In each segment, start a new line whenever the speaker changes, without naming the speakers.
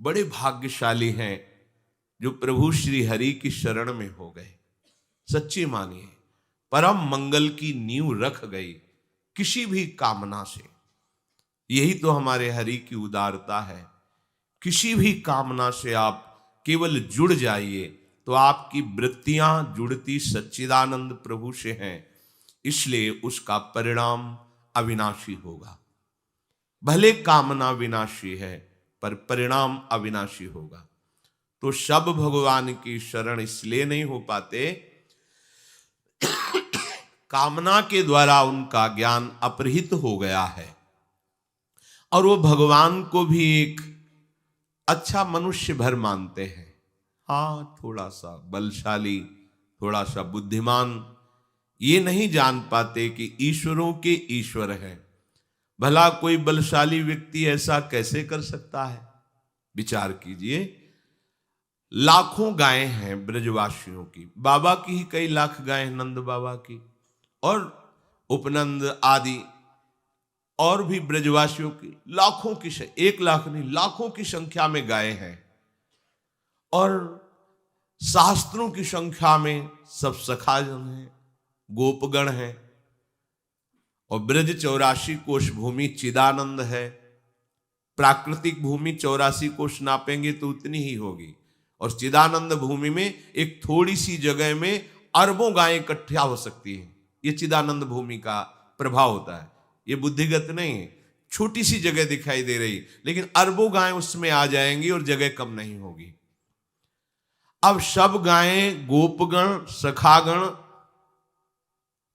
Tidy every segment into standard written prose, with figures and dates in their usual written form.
बड़े भाग्यशाली हैं जो प्रभु श्री हरि की शरण में हो गए। सच्ची मानिए, परम मंगल की नींव रख गई किसी भी कामना से। यही तो हमारे हरि की उदारता है। किसी भी कामना से आप केवल जुड़ जाइए तो आपकी वृत्तियां जुड़ती सच्चिदानंद प्रभु से हैं, इसलिए उसका परिणाम अविनाशी होगा। भले कामना विनाशी है पर परिणाम अविनाशी होगा। तो सब भगवान की शरण इसलिए नहीं हो पाते, कामना के द्वारा उनका ज्ञान अपहृत हो गया है और वो भगवान को भी एक अच्छा मनुष्य भर मानते हैं। हाँ, थोड़ा सा बलशाली, थोड़ा सा बुद्धिमान, ये नहीं जान पाते कि ईश्वरों के ईश्वर हैं। भला कोई बलशाली व्यक्ति ऐसा कैसे कर सकता है? विचार कीजिए, लाखों गायें हैं ब्रजवासियों की, बाबा की ही कई लाख गायें हैं, नंद बाबा की और उपनंद आदि और भी ब्रजवासियों की लाखों की, 1 लाख नहीं लाखों की संख्या में गायें हैं और शास्त्रों की संख्या में सब सखाजन हैं, गोपगण हैं और ब्रज 84 कोश भूमि चिदानंद है। प्राकृतिक भूमि 84 कोश नापेंगे तो उतनी ही होगी और चिदानंद भूमि में एक थोड़ी सी जगह में अरबों गायें इकट्ठा हो सकती हैं। ये चिदानंद भूमि का प्रभाव होता है, ये बुद्धिगत नहीं है। छोटी सी जगह दिखाई दे रही लेकिन अरबों गायें उसमें आ जाएंगी और जगह कम नहीं होगी। अब सब गायें, गोपगण, सखागण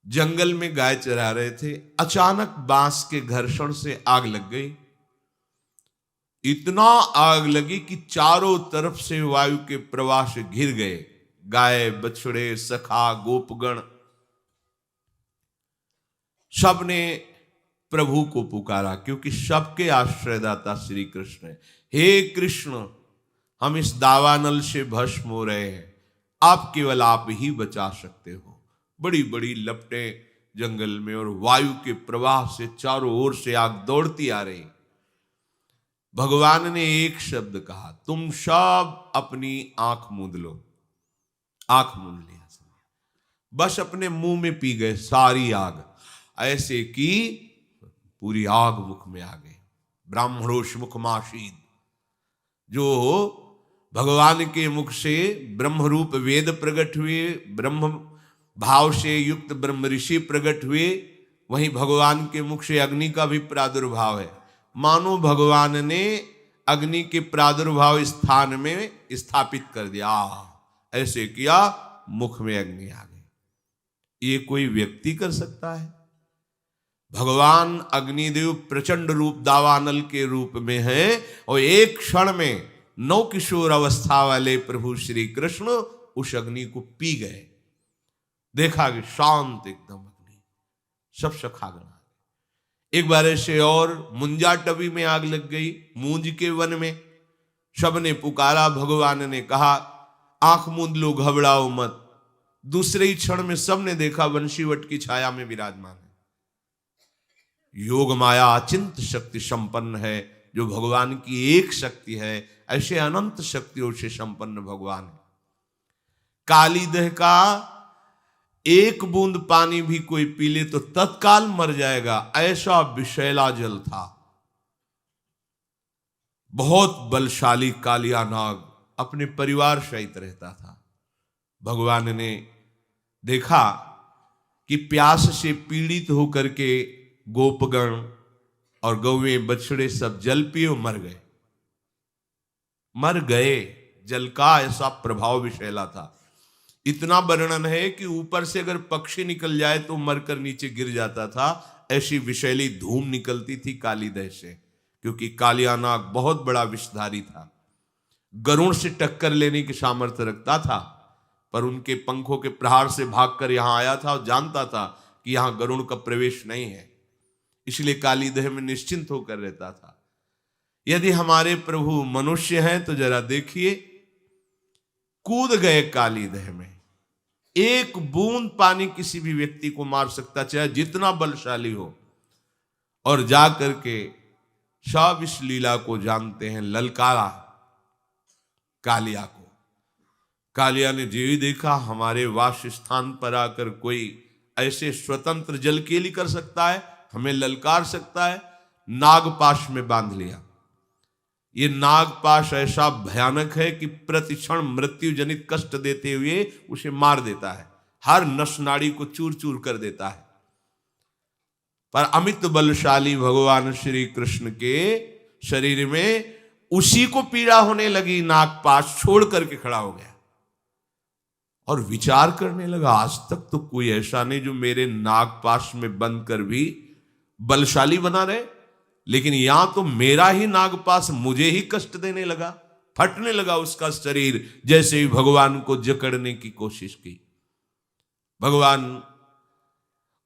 जंगल में गाय चरा रहे थे। अचानक बांस के घर्षण से आग लग गई। इतना आग लगी कि चारों तरफ से वायु के प्रवाह से घिर गए। गाय, बछड़े, सखा, गोपगण सब ने प्रभु को पुकारा, क्योंकि सबके आश्रयदाता श्री कृष्ण है। हे कृष्ण, हम इस दावानल से भस्म हो रहे हैं, आप केवल आप ही बचा सकते हो। बड़ी बड़ी लपटें जंगल में और वायु के प्रवाह से चारों ओर से आग दौड़ती आ रही। भगवान ने एक शब्द कहा, तुम सब अपनी आंख मूंद लो। आंख मूंद लिया, बस अपने मुंह में पी गए सारी आग, ऐसे कि पूरी आग मुख में आ गई। ब्राह्मणोष मुखमासीद, जो भगवान के मुख से ब्रह्म रूप वेद प्रकट हुए, ब्रह्म भाव से युक्त ब्रह्म ऋषि प्रकट हुए, वहीं भगवान के मुख से अग्नि का भी प्रादुर्भाव है। मानो भगवान ने अग्नि के प्रादुर्भाव स्थान में स्थापित कर दिया, ऐसे किया मुख में अग्नि आ गई। ये कोई व्यक्ति कर सकता है? भगवान अग्निदेव प्रचंड रूप दावानल के रूप में है और एक क्षण में 9 किशोर अवस्था वाले प्रभु श्री कृष्ण उस अग्नि को पी गए। देखा कि शांत एकदम अग्नि, सब सखागण। एक बार ऐसे और मुंजाटवी में आग लग गई, मूंज के वन में। सबने पुकारा, भगवान ने कहा आंख मूंद लो, घबराओ मत। दूसरे ही क्षण में सबने देखा वंशीवट की छाया में विराजमान है। योग माया अचिंत शक्ति संपन्न है, जो भगवान की एक शक्ति है, ऐसे अनंत शक्तियों से संपन्न भगवान है। काली दह का एक बूंद पानी भी कोई पी ले तो तत्काल मर जाएगा, ऐसा विषैला जल था। बहुत बलशाली कालिया नाग अपने परिवार सहित रहता था। भगवान ने देखा कि प्यास से पीड़ित होकर के गोपगण और गौवें, बछड़े सब जल पिए मर गए। जल का ऐसा प्रभाव विषैला था। इतना वर्णन है कि ऊपर से अगर पक्षी निकल जाए तो मरकर नीचे गिर जाता था। ऐसी विषैली धूम निकलती थी कालीदह से, क्योंकि कालिया नाग बहुत बड़ा विषधारी था। गरुड़ से टक्कर लेने की सामर्थ्य रखता था, पर उनके पंखों के प्रहार से भागकर यहां आया था और जानता था कि यहां गरुड़ का प्रवेश नहीं है, इसलिए कालीदह में निश्चिंत होकर रहता था। यदि हमारे प्रभु मनुष्य हैं तो जरा देखिए, कूद गए कालीदह में। एक बूंद पानी किसी भी व्यक्ति को मार सकता, चाहे जितना बलशाली हो, और जा करके सब इस लीला को जानते हैं। ललकारा, कालिया को। कालिया ने जो ही देखा हमारे वास स्थान पर आकर कोई ऐसे स्वतंत्र जलकेली कर सकता है, हमें ललकार सकता है, नागपाश में बांध लिया। ये नागपाश ऐसा भयानक है कि प्रतिक्षण मृत्यु जनित कष्ट देते हुए उसे मार देता है, हर नस नाड़ी को चूर चूर कर देता है। पर अमित बलशाली भगवान श्री कृष्ण के शरीर में उसी को पीड़ा होने लगी, नागपाश छोड़ करके खड़ा हो गया और विचार करने लगा, आज तक तो कोई ऐसा नहीं जो मेरे नागपाश में बंद कर भी बलशाली बना रहे, लेकिन यहां तो मेरा ही नागपाश मुझे ही कष्ट देने लगा। फटने लगा उसका शरीर जैसे ही भगवान को जकड़ने की कोशिश की। भगवान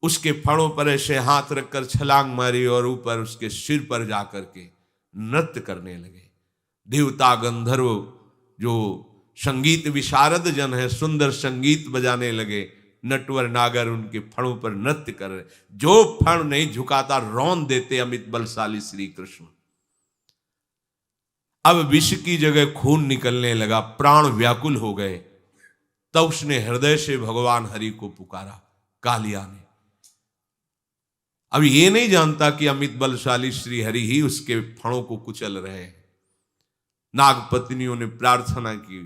उसके फणों पर ऐसे हाथ रखकर छलांग मारी और ऊपर उसके सिर पर जाकर के नृत्य करने लगे। देवता गंधर्व जो संगीत विशारद जन है सुंदर संगीत बजाने लगे, नटवर नागर उनके फणों पर नृत्य कर रहे। जो फण नहीं झुकाता रौंद देते अमित बलशाली श्री कृष्ण। अब विष की जगह खून निकलने लगा, प्राण व्याकुल हो गए। तब उसने हृदय से भगवान हरि को पुकारा, कालिया ने। अब ये नहीं जानता कि अमित बलशाली श्री हरि ही उसके फणों को कुचल रहे हैं। नागपत्नियों ने प्रार्थना की,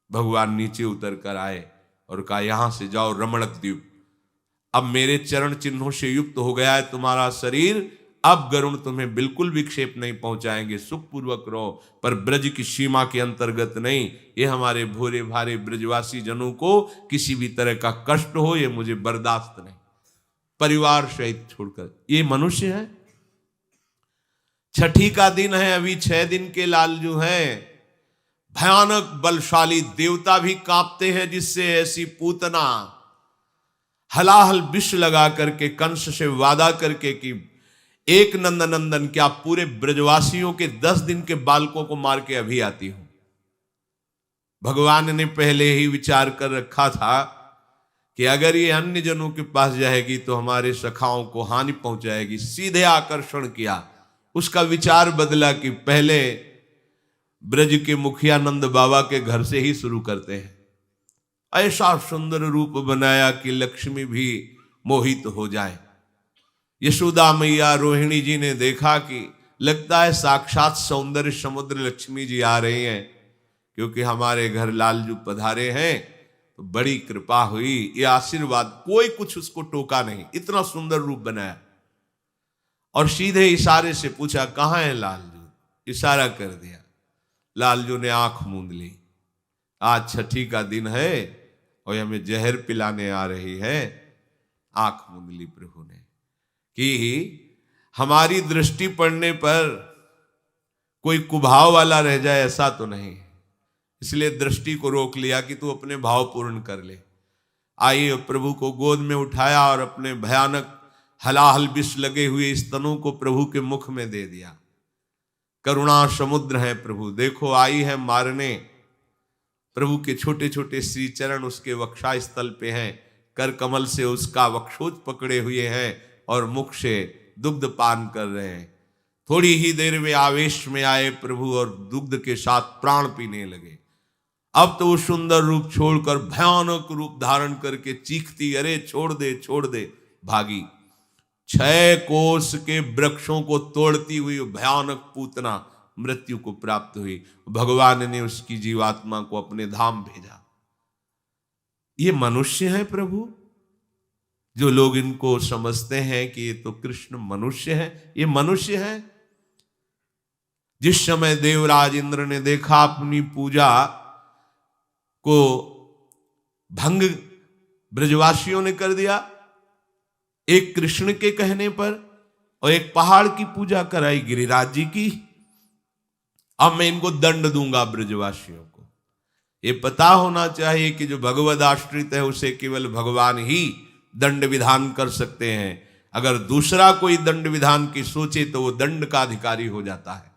भगवान नीचे उतर कर आए और कहा, यहां से जाओ रमणक द्वीप, अब मेरे चरण चिन्हों से युक्त हो गया है तुम्हारा शरीर, अब गरुण तुम्हें बिल्कुल विक्षेप नहीं पहुंचाएंगे, सुखपूर्वक रहो, पर ब्रज की सीमा के अंतर्गत नहीं। ये हमारे भोरे भारे ब्रजवासी जनों को किसी भी तरह का कष्ट हो ये मुझे बर्दाश्त नहीं। परिवार सहित छोड़कर, ये मनुष्य है। छठी का दिन है, अभी 6 दिन के लालजू हैं। भयानक बलशाली देवता भी कांपते हैं, जिससे ऐसी पूतना हलाहल विष लगा करके कंस से वादा करके कि एक नंदन क्या पूरे ब्रजवासियों के 10 दिन के बालकों को मार के अभी आती हूं। भगवान ने पहले ही विचार कर रखा था कि अगर ये अन्य जनों के पास जाएगी तो हमारे सखाओं को हानि पहुंचाएगी। सीधे आकर्षण किया, उसका विचार बदला कि पहले ब्रज के मुखिया नंद बाबा के घर से ही शुरू करते हैं। ऐसा सुंदर रूप बनाया कि लक्ष्मी भी मोहित हो जाए। यशोदा मैया रोहिणी जी ने देखा कि लगता है साक्षात सौंदर्य समुद्र लक्ष्मी जी आ रही हैं, क्योंकि हमारे घर लालजू पधारे हैं, तो बड़ी कृपा हुई, ये आशीर्वाद। कोई कुछ उसको टोका नहीं, इतना सुंदर रूप बनाया। और सीधे इशारे से पूछा, कहां है लालजू? इशारा कर दिया। लालजू ने आंख मूंद ली। आज छठी का दिन है और हमें जहर पिलाने आ रही है। आंख मूंद ली प्रभु ने कि हमारी दृष्टि पड़ने पर कोई कुभाव वाला रह जाए ऐसा तो नहीं, इसलिए दृष्टि को रोक लिया कि तू अपने भाव पूर्ण कर ले। आइए, प्रभु को गोद में उठाया और अपने भयानक हलाहल विष लगे हुए स्तनों को प्रभु के मुख में दे दिया। करुणा समुद्र है प्रभु, देखो आई है मारने। प्रभु के छोटे छोटे श्री चरण उसके वक्षा स्थल पे हैं, कर कमल से उसका वक्षोज पकड़े हुए हैं और मुख से दुग्ध पान कर रहे हैं। थोड़ी ही देर में आवेश में आए प्रभु और दुग्ध के साथ प्राण पीने लगे। अब तो वो सुंदर रूप छोड़कर भयानक रूप धारण करके चीखती, अरे छोड़ दे छोड़ दे, भागी। 6 कोस के वृक्षों को तोड़ती हुई भयानक पूतना मृत्यु को प्राप्त हुई। भगवान ने उसकी जीवात्मा को अपने धाम भेजा। ये मनुष्य है प्रभु, जो लोग इनको समझते हैं कि ये तो कृष्ण मनुष्य है, ये मनुष्य है। जिस समय देवराज इंद्र ने देखा अपनी पूजा को भंग ब्रजवासियों ने कर दिया, एक कृष्ण के कहने पर, और एक पहाड़ की पूजा कराई गिरिराज जी की। अब मैं इनको दंड दूंगा ब्रजवासियों को। ये पता होना चाहिए कि जो भगवद आश्रित है उसे केवल भगवान ही दंड विधान कर सकते हैं। अगर दूसरा कोई दंड विधान की सोचे तो वो दंड का अधिकारी हो जाता है।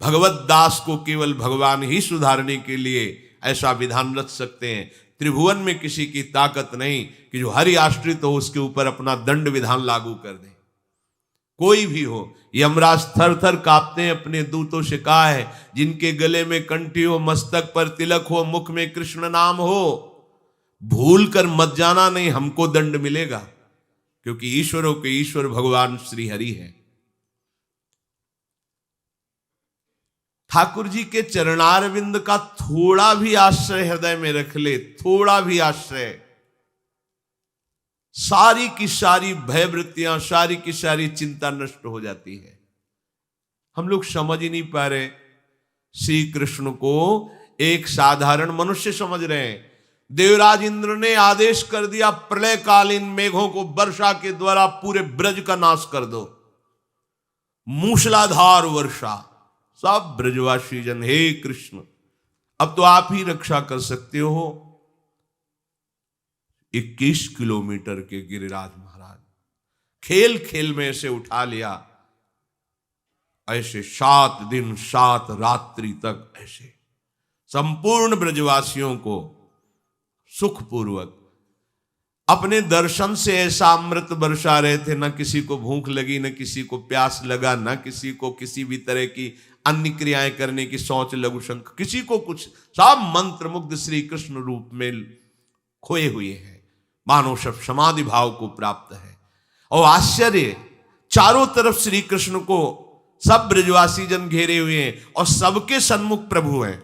भगवत दास को केवल भगवान ही सुधारने के लिए ऐसा विधान रच सकते हैं। त्रिभुवन में किसी की ताकत नहीं कि जो हरि आश्रित हो उसके ऊपर अपना दंड विधान लागू कर दे। कोई भी हो। यमराज थर थर कांपते हैं, अपने दूतों से कहा है जिनके गले में कंठी हो, मस्तक पर तिलक हो, मुख में कृष्ण नाम हो, भूल कर मत जाना, नहीं हमको दंड मिलेगा, क्योंकि ईश्वरों के ईश्वर भगवान श्री हरि है। ठाकुर जी के चरणारविंद का थोड़ा भी आश्रय हृदय में रख ले, थोड़ा भी आश्रय, सारी की सारी भयवृत्तियां, सारी की सारी चिंता नष्ट हो जाती है। हम लोग समझ ही नहीं पा रहे, श्री कृष्ण को एक साधारण मनुष्य समझ रहे हैं। देवराज इंद्र ने आदेश कर दिया, प्रलयकालीन मेघों को वर्षा के द्वारा पूरे ब्रज का नाश कर दो, मूसलाधार वर्षा। सब ब्रजवासी जन, हे कृष्ण अब तो आप ही रक्षा कर सकते हो। 21 किलोमीटर के गिरिराज महाराज खेल खेल में ऐसे उठा लिया, ऐसे 7 दिन 7 रात्रि तक ऐसे संपूर्ण ब्रजवासियों को सुखपूर्वक अपने दर्शन से ऐसा अमृत बरसा रहे थे। न किसी को भूख लगी, न किसी को प्यास लगा, न किसी को किसी भी तरह की अन्य क्रियाएं करने की सोच, लघु शंख, किसी को कुछ। सब मंत्र मुग्ध श्री कृष्ण रूप में खोए हुए हैं, मानो सब समाधि भाव को प्राप्त है। और आश्चर्य, चारों तरफ श्री कृष्ण को सब ब्रजवासी जन घेरे हुए हैं और सबके सन्मुख प्रभु हैं।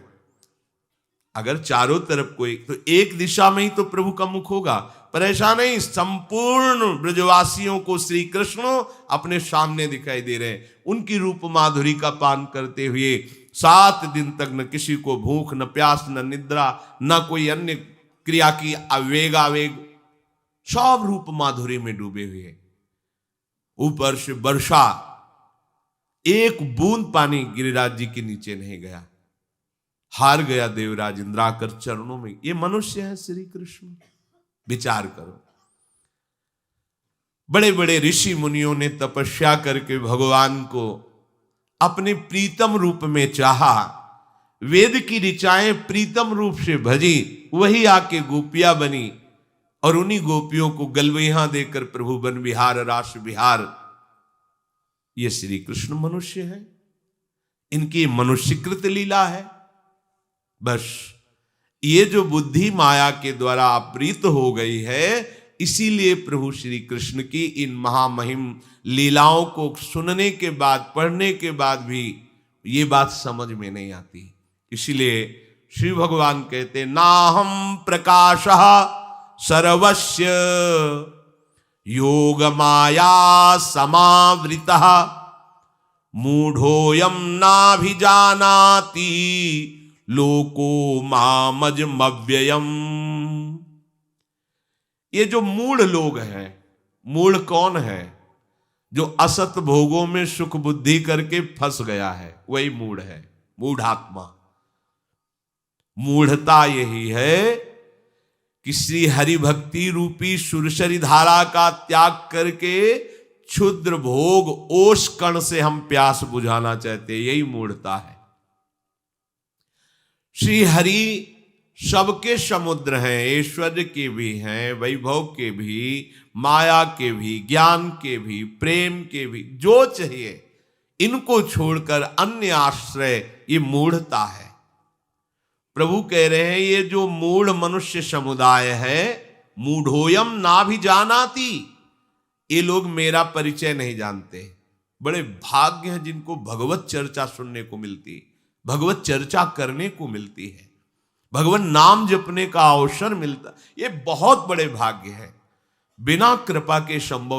अगर चारों तरफ कोई, तो एक दिशा में ही तो प्रभु का मुख होगा, पर ऐसा नहीं, संपूर्ण ब्रजवासियों को श्री कृष्ण अपने सामने दिखाई दे रहे हैं। उनकी रूप माधुरी का पान करते हुए 7 दिन तक न किसी को भूख, न प्यास, न निद्रा, न कोई अन्य क्रिया की आवेग, सब रूप माधुरी में डूबे हुए। ऊपर से वर्षा, एक बूंद पानी गिरिराज जी के नीचे नहीं गया। हार गया देवराज इंद्र आकर चरणों में। ये मनुष्य है श्री कृष्ण, विचार करो। बड़े बड़े ऋषि मुनियों ने तपस्या करके भगवान को अपने प्रीतम रूप में चाहा, वेद की ऋचाएं प्रीतम रूप से भजी, वही आके गोपियां बनी और उन्हीं गोपियों को गलवैया देकर प्रभु बन विहार रास विहार। ये श्री कृष्ण मनुष्य है, इनकी मनुष्यकृत लीला है। बस ये जो बुद्धि माया के द्वारा अपहृत हो गई है, इसीलिए प्रभु श्री कृष्ण की इन महामहिम लीलाओं को सुनने के बाद, पढ़ने के बाद भी ये बात समझ में नहीं आती। इसीलिए श्री भगवान कहते, नाहम प्रकाशः सर्वस्य योग माया समावृतः मूढ़ोऽयं नाभिजानाति लोको मामजमव्ययम्। ये जो मूढ़ लोग हैं, मूढ़ कौन है? जो असत भोगों में सुख बुद्धि करके फंस गया है, वही मूढ़ है, मूढ़ात्मा। मूढ़ता यही है कि श्री हरि भक्ति रूपी सुरसरी धारा का त्याग करके क्षुद्र भोग ओष कण से हम प्यास बुझाना चाहते, यही मूढ़ता है। श्री हरि सबके समुद्र हैं, ऐश्वर्य के भी हैं, वैभव के भी, माया के भी, ज्ञान के भी, प्रेम के भी, जो चाहिए इनको छोड़कर अन्य आश्रय, ये मूढ़ता है। प्रभु कह रहे हैं ये जो मूढ़ मनुष्य समुदाय है, मूढ़ोयम नाभिजानाति, ये लोग मेरा परिचय नहीं जानते। बड़े भाग्य हैं जिनको भगवत चर्चा सुनने को मिलती, भगवत चर्चा करने को मिलती है, भगवान नाम जपने का अवसर मिलता, ये बहुत बड़े भाग्य है। बिना कृपा के संभव